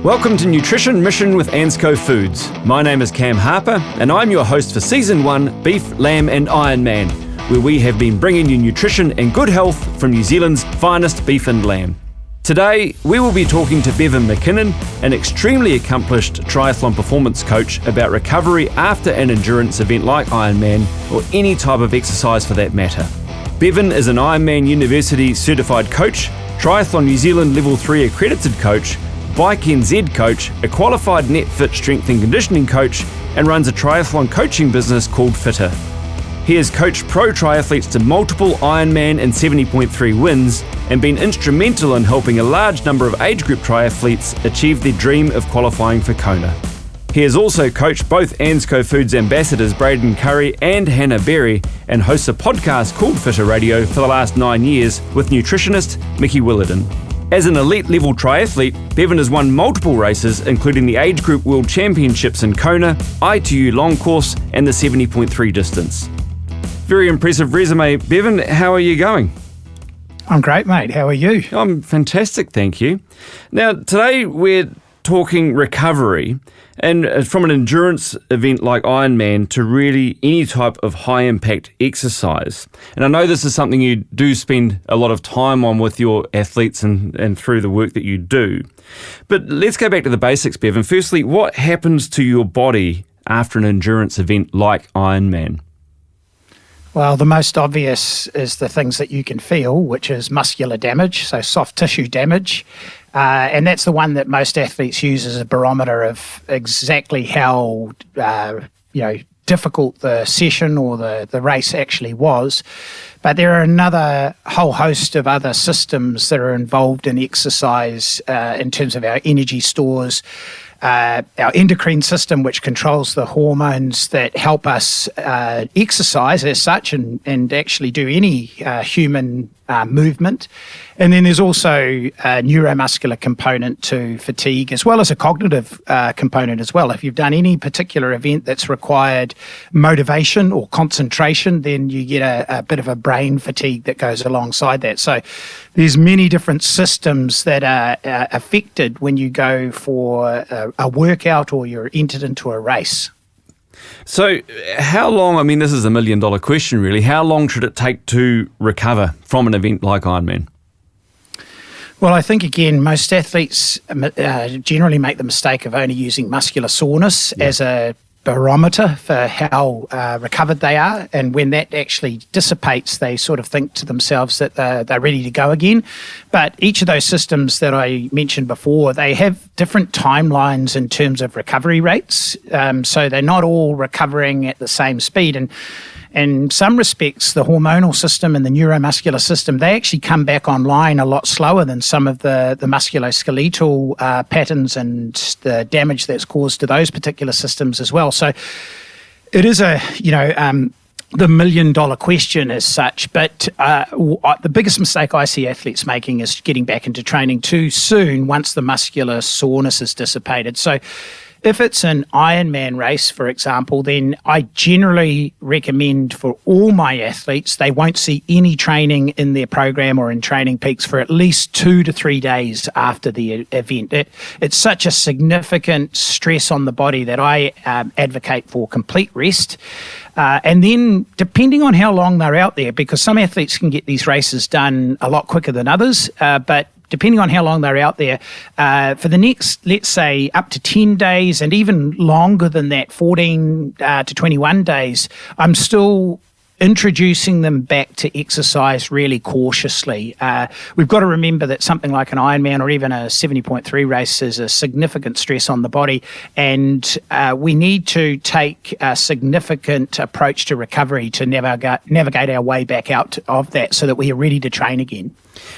Welcome to Nutrition Mission with Ansco Foods. My name is Cam Harper and I'm your host for Season 1 Beef, Lamb and Iron Man, where we have been bringing you nutrition and good health from New Zealand's finest beef and lamb. Today, we will be talking to Bevan McKinnon, an extremely accomplished triathlon performance coach, about recovery after an endurance event like Ironman or any type of exercise for that matter. Bevan is an Ironman University certified coach, Triathlon New Zealand Level 3 accredited coach, Bike NZ coach, a qualified NetFit strength and conditioning coach, and runs a triathlon coaching business called Fitter. He has coached pro triathletes to multiple Ironman and 70.3 wins and been instrumental in helping a large number of age group triathletes achieve their dream of qualifying for Kona. He has also coached both Ansco Foods ambassadors Braden Curry and Hannah Berry and hosts a podcast called Fitter Radio for the last 9 years with nutritionist Mickey Willardon. As an elite level triathlete, Bevan has won multiple races including the Age Group World Championships in Kona, ITU Long Course and the 70.3 distance. Very impressive resume. Bevan, how are you going? I'm great, mate. How are you? I'm fantastic, thank you. Now, today we're talking recovery, and from an endurance event like Ironman to really any type of high-impact exercise. And I know this is something you do spend a lot of time on with your athletes and through the work that you do. But let's go back to the basics, Bevan. Firstly, what happens to your body after an endurance event like Ironman? Well, the most obvious is the things that you can feel, which is muscular damage, so soft tissue damage. And that's the one that most athletes use as a barometer of exactly how difficult the session or the race actually was. But there are another whole host of other systems that are involved in exercise in terms of our energy stores, our endocrine system, which controls the hormones that help us exercise as such and actually do any human movement. And then there's also a neuromuscular component to fatigue, as well as a cognitive component as well. If you've done any particular event that's required motivation or concentration, then you get a bit of a brain fatigue that goes alongside that. So there's many different systems that are affected when you go for a workout or you're entered into a race. So how long, this is $1 million question really, how long should it take to recover from an event like Ironman? Well, I think, again, most athletes generally make the mistake of only using muscular soreness as a barometer for how recovered they are. And when that actually dissipates, they sort of think to themselves that they're ready to go again. But each of those systems that I mentioned before, they have different timelines in terms of recovery rates. So they're not all recovering at the same speed. And in some respects, the hormonal system and the neuromuscular system, they actually come back online a lot slower than some of the musculoskeletal patterns and the damage that's caused to those particular systems as well. So it is the $1 million question as such, but the biggest mistake I see athletes making is getting back into training too soon once the muscular soreness is dissipated. So if it's an Ironman race, for example, then I generally recommend for all my athletes, they won't see any training in their program or in training peaks for at least 2 to 3 days after the event. It's such a significant stress on the body that I advocate for complete rest. And then depending on how long they're out there, because some athletes can get these races done a lot quicker than others, but depending on how long they're out there, for the next, let's say, up to 10 days and even longer than that, 14 to 21 days, I'm still introducing them back to exercise really cautiously. We've got to remember that something like an Ironman or even a 70.3 race is a significant stress on the body, and we need to take a significant approach to recovery to navigate our way back out of that so that we are ready to train again.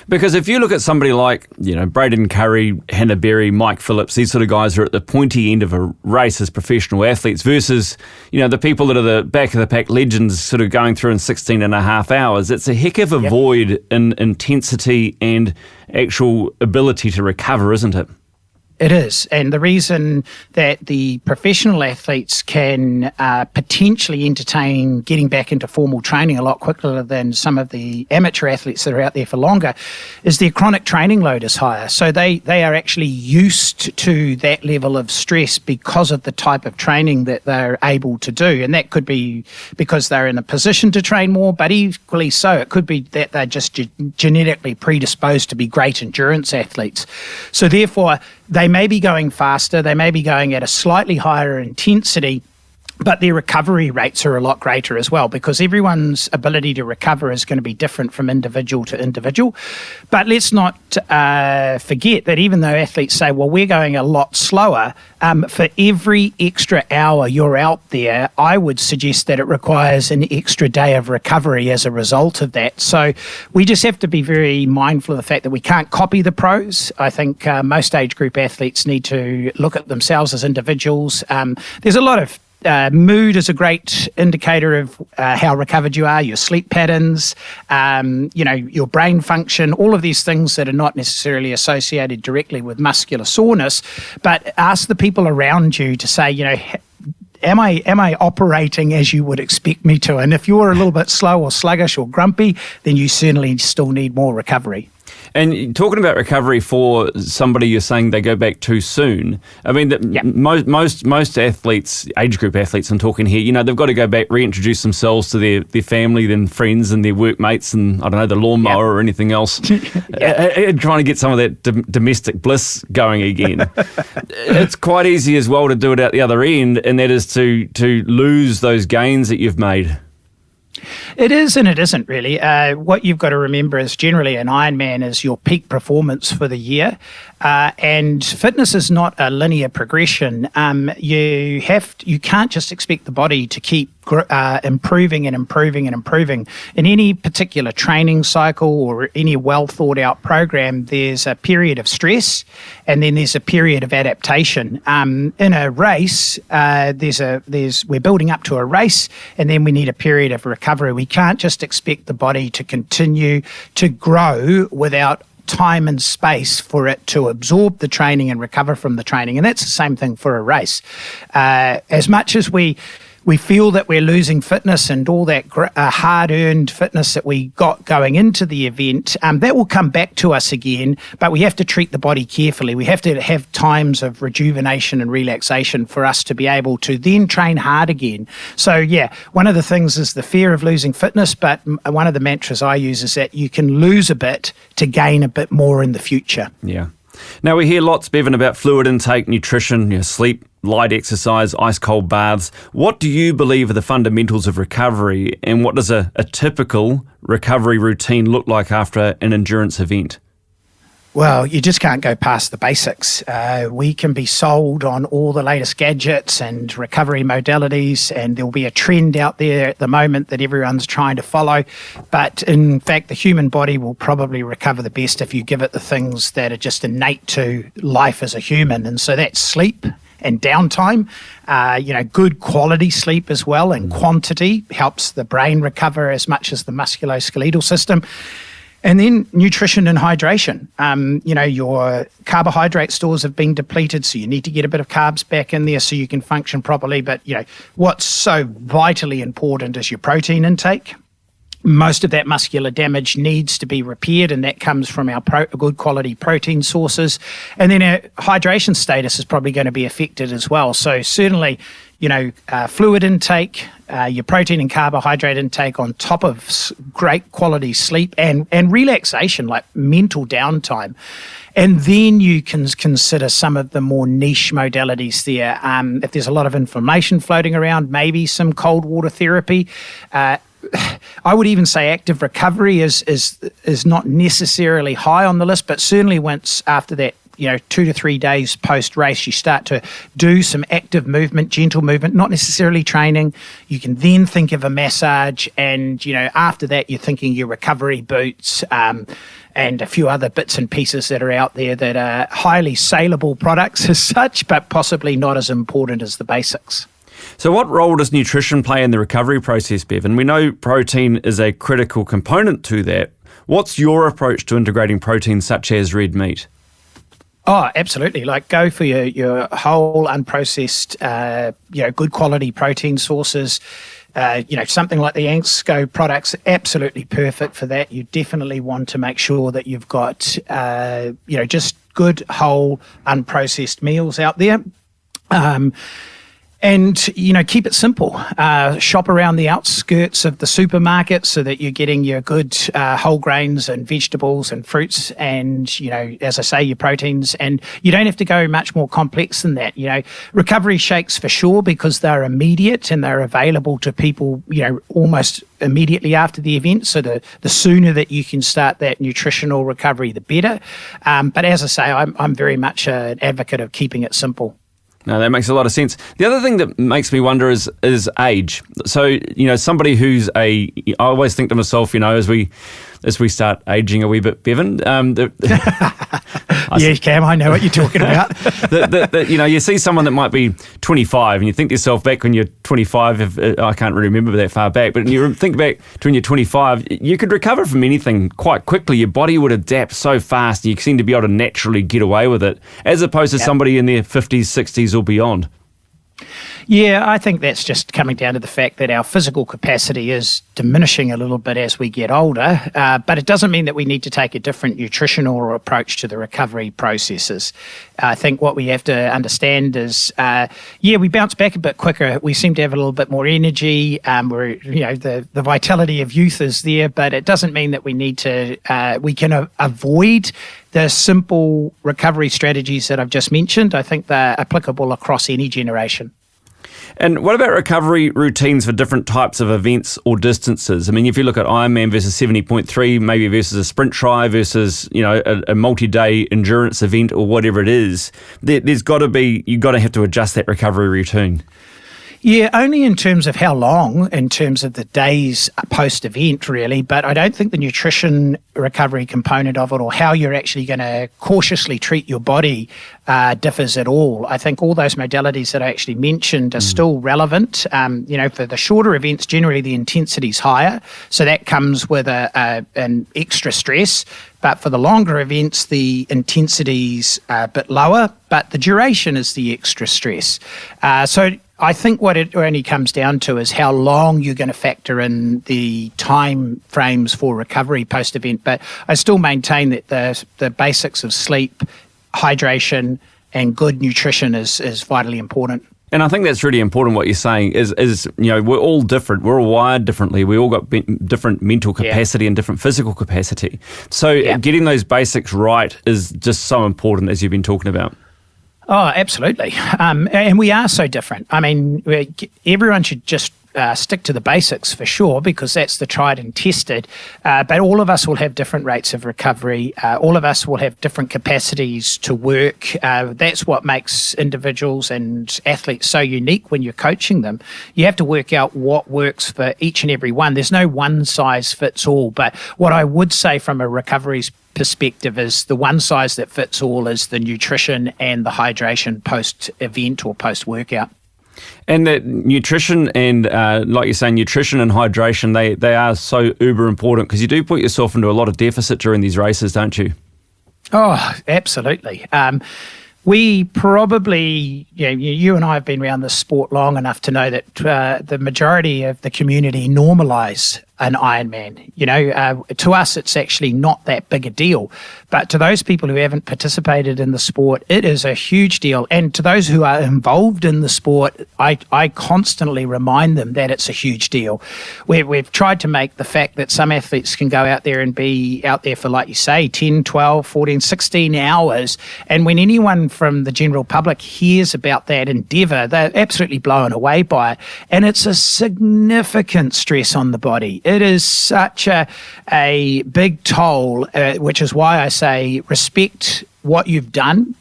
Because if you look at somebody like, Braden Curry, Hannah Berry, Mike Phillips, these sort of guys are at the pointy end of a race as professional athletes versus, the people that are the back of the pack legends sort of going through in 16 and a half hours. It's a heck of a void in intensity and actual ability to recover, isn't it? It is. And the reason that the professional athletes can potentially entertain getting back into formal training a lot quicker than some of the amateur athletes that are out there for longer is their chronic training load is higher. So they are actually used to that level of stress because of the type of training that they're able to do. And that could be because they're in a position to train more, but equally so, it could be that they're just genetically predisposed to be great endurance athletes. So therefore, they may be going faster, they may be going at a slightly higher intensity, but their recovery rates are a lot greater as well, because everyone's ability to recover is going to be different from individual to individual. But let's not forget that even though athletes say, well, we're going a lot slower, for every extra hour you're out there, I would suggest that it requires an extra day of recovery as a result of that. So we just have to be very mindful of the fact that we can't copy the pros. I think most age group athletes need to look at themselves as individuals. There's a lot of mood is a great indicator of how recovered you are, your sleep patterns, your brain function, all of these things that are not necessarily associated directly with muscular soreness. But ask the people around you to say, am I operating as you would expect me to? And if you're a little bit slow or sluggish or grumpy, then you certainly still need more recovery. And talking about recovery for somebody, you're saying they go back too soon. I mean, most athletes, age group athletes I'm talking here, they've got to go back, reintroduce themselves to their family, then friends and their workmates and, I don't know, the lawnmower or anything else, trying to get some of that domestic bliss going again. It's quite easy as well to do it out the other end, and that is to lose those gains that you've made. It is and it isn't really. What you've got to remember is generally an Ironman is your peak performance for the year. And fitness is not a linear progression. You can't just expect the body to keep improving and improving and improving. In any particular training cycle or any well thought out program, there's a period of stress and then there's a period of adaptation. In a race, we're building up to a race and then we need a period of recovery. We can't just expect the body to continue to grow without time and space for it to absorb the training and recover from the training. And that's the same thing for a race. As much as we feel that we're losing fitness and all that hard-earned fitness that we got going into the event, that will come back to us again, but we have to treat the body carefully. We have to have times of rejuvenation and relaxation for us to be able to then train hard again. So, one of the things is the fear of losing fitness, but one of the mantras I use is that you can lose a bit to gain a bit more in the future. Yeah. Now, we hear lots, Bevan, about fluid intake, nutrition, sleep, light exercise, ice-cold baths. What do you believe are the fundamentals of recovery, and what does a typical recovery routine look like after an endurance event? Well, you just can't go past the basics. We can be sold on all the latest gadgets and recovery modalities, and there'll be a trend out there at the moment that everyone's trying to follow. But in fact, the human body will probably recover the best if you give it the things that are just innate to life as a human. And so that's sleep and downtime, good quality sleep as well, and quantity helps the brain recover as much as the musculoskeletal system. And then nutrition and hydration. Your carbohydrate stores have been depleted, so you need to get a bit of carbs back in there so you can function properly. But, what's so vitally important is your protein intake. Most of that muscular damage needs to be repaired, and that comes from our good quality protein sources. And then our hydration status is probably going to be affected as well. So certainly, fluid intake, your protein and carbohydrate intake on top of great quality sleep and relaxation, like mental downtime. And then you can consider some of the more niche modalities there. If there's a lot of inflammation floating around, maybe some cold water therapy. I would even say active recovery is not necessarily high on the list, but certainly once after that, 2 to 3 days post-race, you start to do some active movement, gentle movement, not necessarily training. You can then think of a massage, and, after that, you're thinking your recovery boots and a few other bits and pieces that are out there that are highly saleable products as such, but possibly not as important as the basics. So what role does nutrition play in the recovery process, Bevan? We know protein is a critical component to that. What's your approach to integrating proteins such as red meat? Oh, absolutely. Like go for your whole unprocessed, good quality protein sources. Something like the ANSCO products, absolutely perfect for that. You definitely want to make sure that you've got, just good whole unprocessed meals out there. And, keep it simple. Shop around the outskirts of the supermarket so that you're getting your good whole grains and vegetables and fruits and, as I say, your proteins. And you don't have to go much more complex than that. Recovery shakes for sure because they're immediate and they're available to people, almost immediately after the event. So the sooner that you can start that nutritional recovery, the better. But as I say, I'm very much an advocate of keeping it simple. No, that makes a lot of sense. The other thing that makes me wonder is age. So, somebody I always think to myself, as we start aging a wee bit, Bevan. Yeah, Cam, I know what you're talking about. You see someone that might be 25 and you think to yourself back when you're 25, I can't really remember that far back, but you think back to when you're 25, you could recover from anything quite quickly. Your body would adapt so fast and you seem to be able to naturally get away with it, as opposed to somebody in their 50s, 60s or beyond. Yeah, I think that's just coming down to the fact that our physical capacity is diminishing a little bit as we get older, but it doesn't mean that we need to take a different nutritional approach to the recovery processes. I think what we have to understand is, we bounce back a bit quicker. We seem to have a little bit more energy. The vitality of youth is there, but it doesn't mean that we need to, we can avoid the simple recovery strategies that I've just mentioned. I think they're applicable across any generation. And what about recovery routines for different types of events or distances? I mean, if you look at Ironman versus 70.3, maybe versus a sprint try versus, a multi-day endurance event or whatever it is, you've got to have to adjust that recovery routine. Yeah, only in terms of how long, in terms of the days post-event, really. But I don't think the nutrition recovery component of it or how you're actually going to cautiously treat your body differs at all. I think all those modalities that I actually mentioned are still relevant. For the shorter events, generally the intensity's higher. So that comes with an extra stress. But for the longer events, the intensity's a bit lower, but the duration is the extra stress. So I think what it only comes down to is how long you're going to factor in the time frames for recovery post-event. But I still maintain that the basics of sleep, hydration, and good nutrition is vitally important. And I think that's really important. What you're saying is we're all different. We're all wired differently. We all got different mental capacity and different physical capacity. So getting those basics right is just so important, as you've been talking about. Oh, absolutely. And we are so different. I mean, everyone should just stick to the basics for sure, because that's the tried and tested. But all of us will have different rates of recovery. All of us will have different capacities to work. That's what makes individuals and athletes so unique when you're coaching them. You have to work out what works for each and every one. There's no one size fits all. But what I would say from a recovery perspective is the one size that fits all is the nutrition and the hydration post-event or post-workout. And that nutrition and, like you're saying, nutrition and hydration, they are so uber important, because you do put yourself into a lot of deficit during these races, don't you? Oh, absolutely. We probably, you and I have been around this sport long enough to know that the majority of the community normalise an Ironman. To us, it's actually not that big a deal. But to those people who haven't participated in the sport, it is a huge deal. And to those who are involved in the sport, I constantly remind them that it's a huge deal. We've tried to make the fact that some athletes can go out there and be out there for, like you say, 10, 12, 14, 16 hours. And when anyone from the general public hears about that endeavour, they're absolutely blown away by it. And it's a significant stress on the body. It is such a big toll, which is why I say respect what you've done,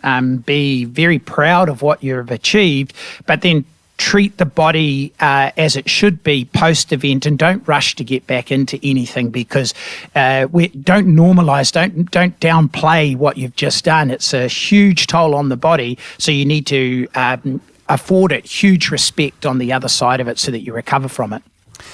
be very proud of what you've achieved, but then treat the body as it should be post-event, and don't rush to get back into anything, because we don't normalise, don't downplay what you've just done. It's a huge toll on the body, so you need to afford it huge respect on the other side of it so that you recover from it.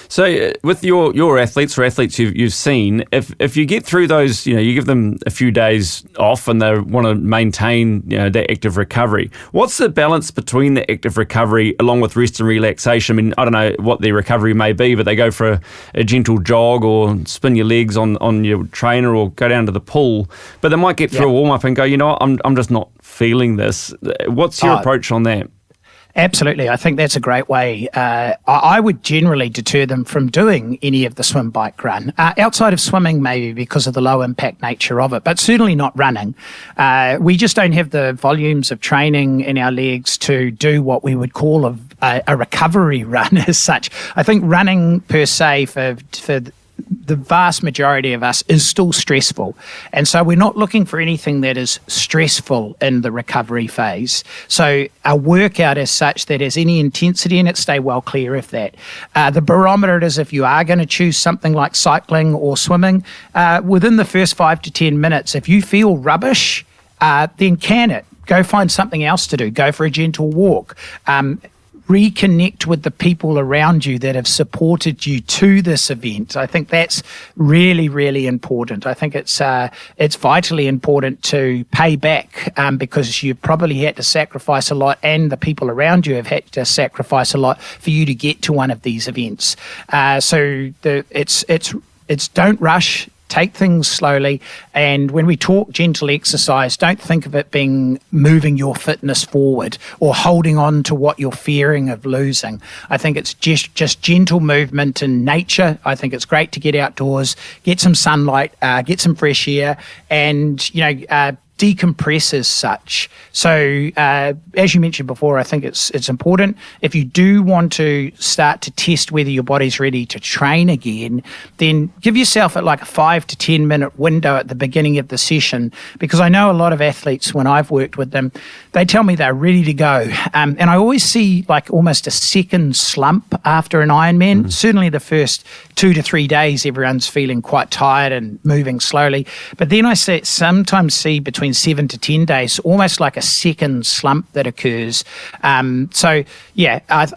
So with your athletes or athletes you've seen, if you get through those, you give them a few days off and they want to maintain, that active recovery. What's the balance between the active recovery along with rest and relaxation? I mean, I don't know what their recovery may be, but they go for a gentle jog or spin your legs on your trainer or go down to the pool, but they might get through a warm up and go, I'm just not feeling this. What's your approach on that? Absolutely. I think that's a great way. I would generally deter them from doing any of the swim, bike, run. Outside of swimming, maybe because of the low impact nature of it, but certainly not running. We just don't have the volumes of training in our legs to do what we would call a recovery run as such. I think running per se for the vast majority of us is still stressful. And so we're not looking for anything that is stressful in the recovery phase. So a workout is such that has any intensity in it, stay well clear of that. The barometer is if you are going to choose something like cycling or swimming, within the first 5 to 10 minutes, if you feel rubbish, then can it. Go find something else to do. Go for a gentle walk. Reconnect with the people around you that have supported you to this event. I think that's really, really important. I think it's vitally important to pay back because you've probably had to sacrifice a lot, and the people around you have had to sacrifice a lot for you to get to one of these events. So it's don't rush. Take things slowly. And when we talk gentle exercise, don't think of it being moving your fitness forward or holding on to what you're fearing of losing. I think it's just gentle movement in nature. I think it's great to get outdoors, get some sunlight, get some fresh air, and, decompress as such. So as you mentioned before, I think it's important. If you do want to start to test whether your body's ready to train again, then give yourself like a 5 to 10 minute window at the beginning of the session, because I know a lot of athletes, when I've worked with them, they tell me they're ready to go. And I always see like almost a second slump after an Ironman. Mm-hmm. Certainly the first 2 to 3 days, everyone's feeling quite tired and moving slowly. But then I sometimes see between 7 to 10 days, almost like a second slump that occurs. I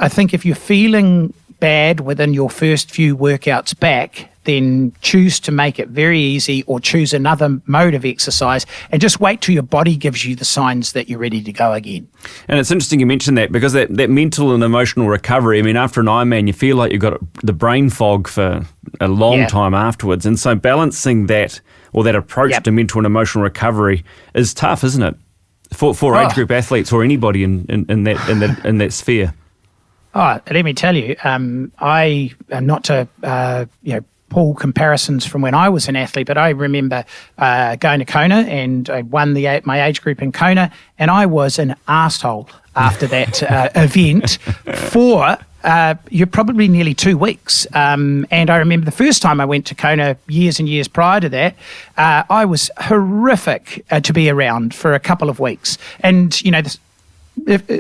think if you're feeling bad within your first few workouts back, then choose to make it very easy or choose another mode of exercise and just wait till your body gives you the signs that you're ready to go again. And it's interesting you mentioned that, because that mental and emotional recovery, I mean, after an Ironman, you feel like you've got the brain fog for a long time afterwards. And so balancing that, or that approach to mental and emotional recovery, is tough, isn't it? For age group athletes or anybody in that sphere. Oh, let me tell you, I am not to pull comparisons from when I was an athlete, but I remember going to Kona, and I won my age group in Kona, and I was an arsehole after that event for you're probably nearly 2 weeks. And I remember the first time I went to Kona years and years prior to that, I was horrific to be around for a couple of weeks. And,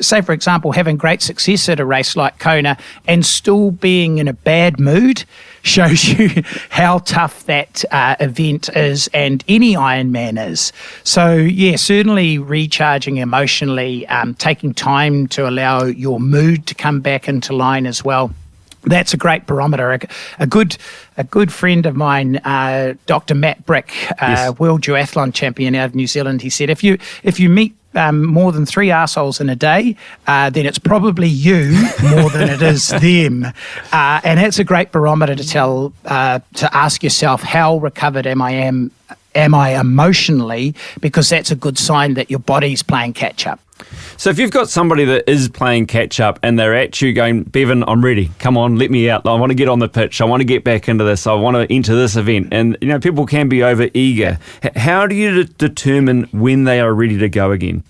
say, for example, having great success at a race like Kona and still being in a bad mood shows you how tough that event is, and any Ironman is. So, certainly recharging emotionally, taking time to allow your mood to come back into line as well. That's a great barometer. A good friend of mine, Dr. Matt Brick, world duathlon champion out of New Zealand, he said, if you meet more than 3 arseholes in a day, then it's probably you more than it is them. And it's a great barometer to ask yourself, how recovered am I emotionally? Because that's a good sign that your body's playing catch up. So if you've got somebody that is playing catch up and they're at you going, Bevan, I'm ready. Come on, let me out. I want to get on the pitch. I want to get back into this. I want to enter this event. And, people can be over eager. How do you determine when they are ready to go again?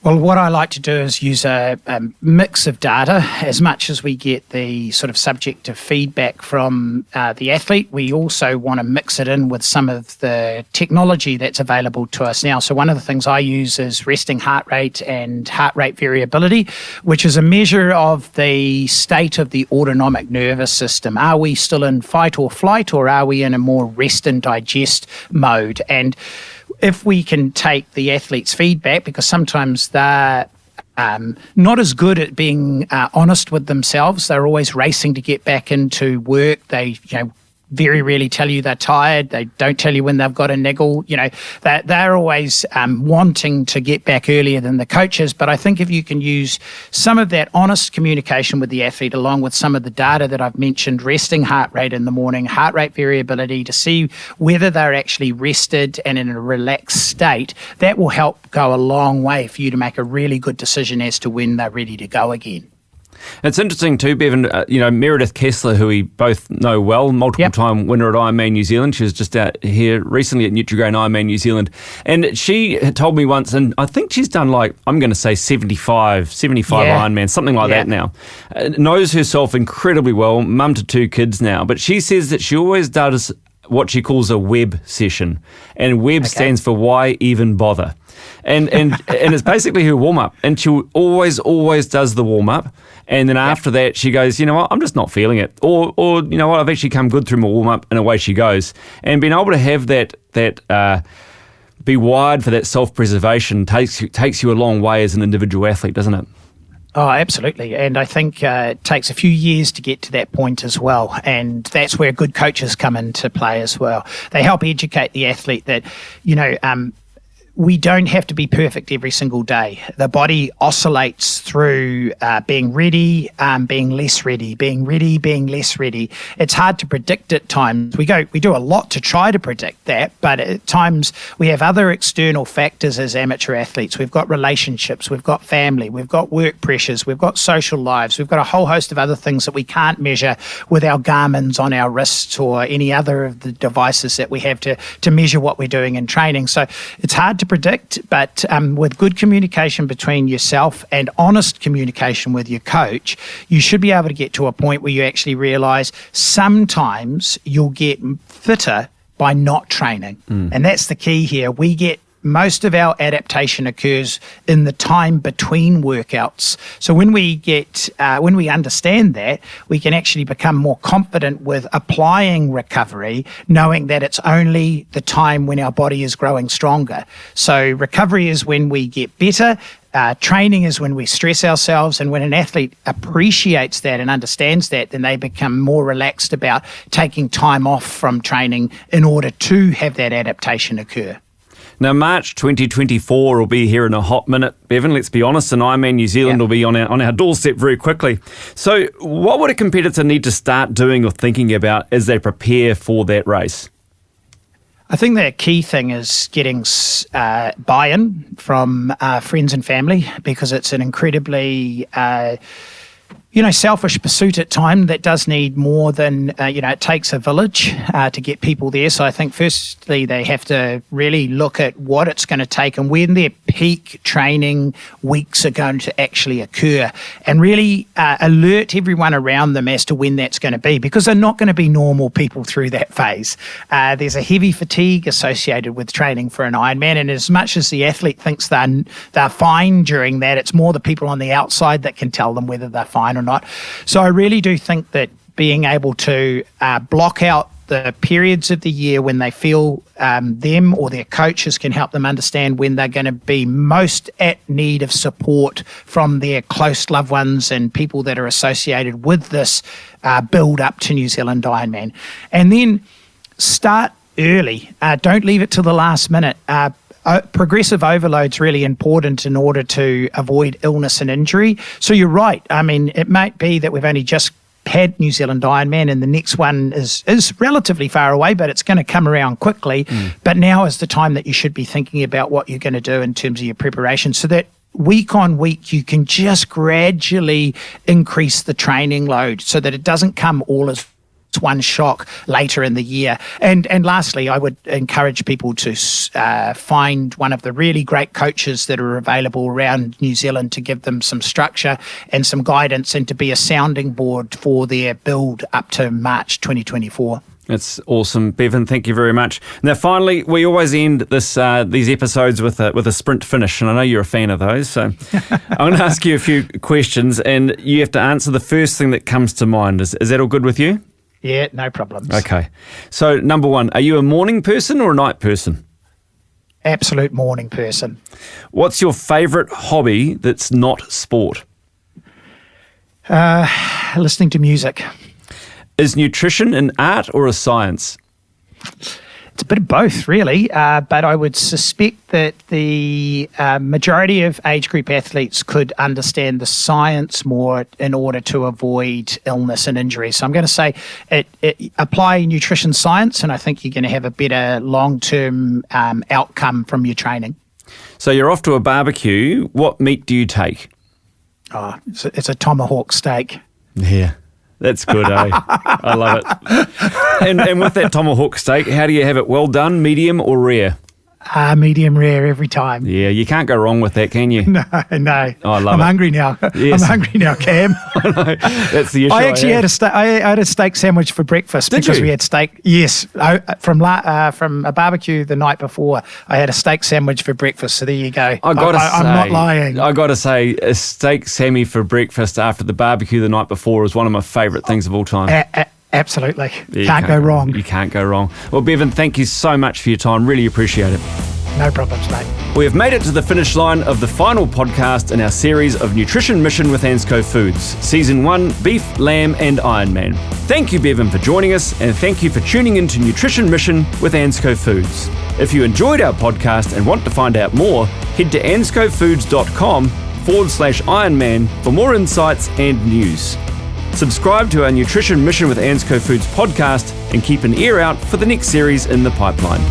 Well, what I like to do is use a mix of data. As much as we get the sort of subjective feedback from the athlete, we also want to mix it in with some of the technology that's available to us now. So one of the things I use is resting heart rate and heart rate variability, which is a measure of the state of the autonomic nervous system. Are we still in fight or flight, or are we in a more rest and digest mode? And if we can take the athlete's feedback, because sometimes they're not as good at being honest with themselves. They're always racing to get back into work. They, very rarely tell you they're tired. They don't tell you when they've got a niggle. They're always wanting to get back earlier than the coaches. But I think if you can use some of that honest communication with the athlete along with some of the data that I've mentioned, resting heart rate in the morning, heart rate variability, to see whether they're actually rested and in a relaxed state, that will help go a long way for you to make a really good decision as to when they're ready to go again. It's interesting too, Bevan, Meredith Kessler, who we both know well, multiple-time winner at Ironman New Zealand. She was just out here recently at Nutrigrain Ironman New Zealand. And she had told me once, and I think she's done I'm going to say 75 Ironman, something like that now. Knows herself incredibly well, mum to 2 kids now. But she says that she always does what she calls a web session. And web stands for why even bother. And it's basically her warm-up. And she always does the warm-up. And then after that, she goes, you know what, I'm just not feeling it. Or you know what, I've actually come good through my warm-up, and away she goes. And being able to have that be wired for that self-preservation takes you a long way as an individual athlete, doesn't it? Oh, absolutely. And I think it takes a few years to get to that point as well. And that's where good coaches come into play as well. They help educate the athlete that, we don't have to be perfect every single day. The body oscillates through being ready, being less ready, being ready, being less ready. It's hard to predict at times. We do a lot to try to predict that, but at times we have other external factors as amateur athletes. We've got relationships, we've got family, we've got work pressures, we've got social lives, we've got a whole host of other things that we can't measure with our Garmin's on our wrists or any other of the devices that we have to measure what we're doing in training. So it's hard to predict, but with good communication between yourself and honest communication with your coach, you should be able to get to a point where you actually realize sometimes you'll get fitter by not training. And that's the key here. Most of our adaptation occurs in the time between workouts. So when we understand that, we can actually become more confident with applying recovery, knowing that it's only the time when our body is growing stronger. So recovery is when we get better. Training is when we stress ourselves, and when an athlete appreciates that and understands that, then they become more relaxed about taking time off from training in order to have that adaptation occur. Now, March 2024 will be here in a hot minute, Bevan, let's be honest, and Ironman New Zealand will be on our doorstep very quickly. So what would a competitor need to start doing or thinking about as they prepare for that race? I think the key thing is getting buy-in from friends and family, because it's an incredibly selfish pursuit at time that does need more than, it takes a village to get people there. So I think firstly, they have to really look at what it's going to take and when their peak training weeks are going to actually occur, and really alert everyone around them as to when that's going to be, because they're not going to be normal people through that phase. There's a heavy fatigue associated with training for an Ironman, and as much as the athlete thinks they're fine during that, it's more the people on the outside that can tell them whether they're fine or not. So I really do think that being able to block out the periods of the year when they feel them or their coaches can help them understand when they're going to be most at need of support from their close loved ones and people that are associated with this build up to New Zealand Ironman. And then start early. Don't leave it till the last minute. Progressive overload's really important in order to avoid illness and injury. So you're right. I mean, it might be that we've only just had New Zealand Ironman and the next one is relatively far away, but it's going to come around quickly. But now is the time that you should be thinking about what you're going to do in terms of your preparation, so that week on week you can just gradually increase the training load so that it doesn't come all as one shock later in the year. And lastly, I would encourage people to find one of the really great coaches that are available around New Zealand to give them some structure and some guidance, and to be a sounding board for their build up to March 2024. That's awesome, Bevan. Thank you very much. Now, finally, we always end these episodes with a sprint finish, and I know you're a fan of those. So I'm going to ask you a few questions, and you have to answer the first thing that comes to mind. Is that all good with you? Yeah, no problems. Okay. So, number one, are you a morning person or a night person? absolute morning person. What's your favourite hobby that's not sport? Listening to music. Is nutrition an art or a science? It's a bit of both, really, but I would suspect that the majority of age group athletes could understand the science more in order to avoid illness and injury. So I'm going to say apply nutrition science, and I think you're going to have a better long-term outcome from your training. So you're off to a barbecue. What meat do you take? Oh, it's a tomahawk steak. Yeah. That's good, eh? I love it. And with that tomahawk steak, how do you have it? Well done, medium or rare? Medium rare every time. Yeah, you can't go wrong with that, can you? No. Oh, I love I'm it. hungry now. Yes. I'm hungry now, Cam. I know. That's the issue. I actually had a steak sandwich for breakfast. Did because you? we had steak. Yes, from a barbecue the night before. I had a steak sandwich for breakfast. So there you go. I'm not lying. I got to say, a steak Sammy for breakfast after the barbecue the night before is one of my favourite things of all time. Absolutely. Yeah, Can't go wrong. You can't go wrong. Well, Bevan, thank you so much for your time. Really appreciate it. No problems, mate. We have made it to the finish line of the final podcast in our series of Nutrition Mission with Ansco Foods, Season 1, Beef, Lamb and Ironman. Thank you, Bevan, for joining us, and thank you for tuning in to Nutrition Mission with Ansco Foods. If you enjoyed our podcast and want to find out more, head to anscofoods.com/Ironman for more insights and news. Subscribe to our Nutrition Mission with Ansco Foods podcast and keep an ear out for the next series in the pipeline.